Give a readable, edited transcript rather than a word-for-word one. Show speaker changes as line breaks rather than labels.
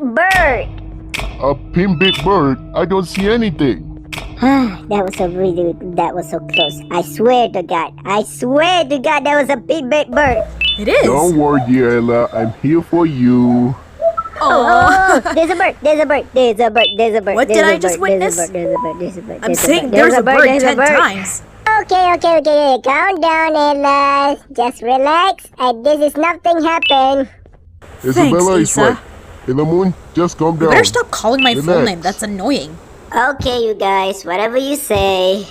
bird.
A pinbit bird? I don't see anything.
That was so close. I swear to God, that was a pinbit bird.
It is.
Don't worry, dear Ella. I'm here for you.
Oh, there's a bird.
What did I just witness? I'm saying there's a bird 10 times.
Okay. Calm down, Ella. Just relax. This is nothing happened.
Isabella is
Isa.
right. In the moon, just calm
You
down.
better stop calling my full
Relax.
name. That's annoying.
Okay, you guys, whatever you say.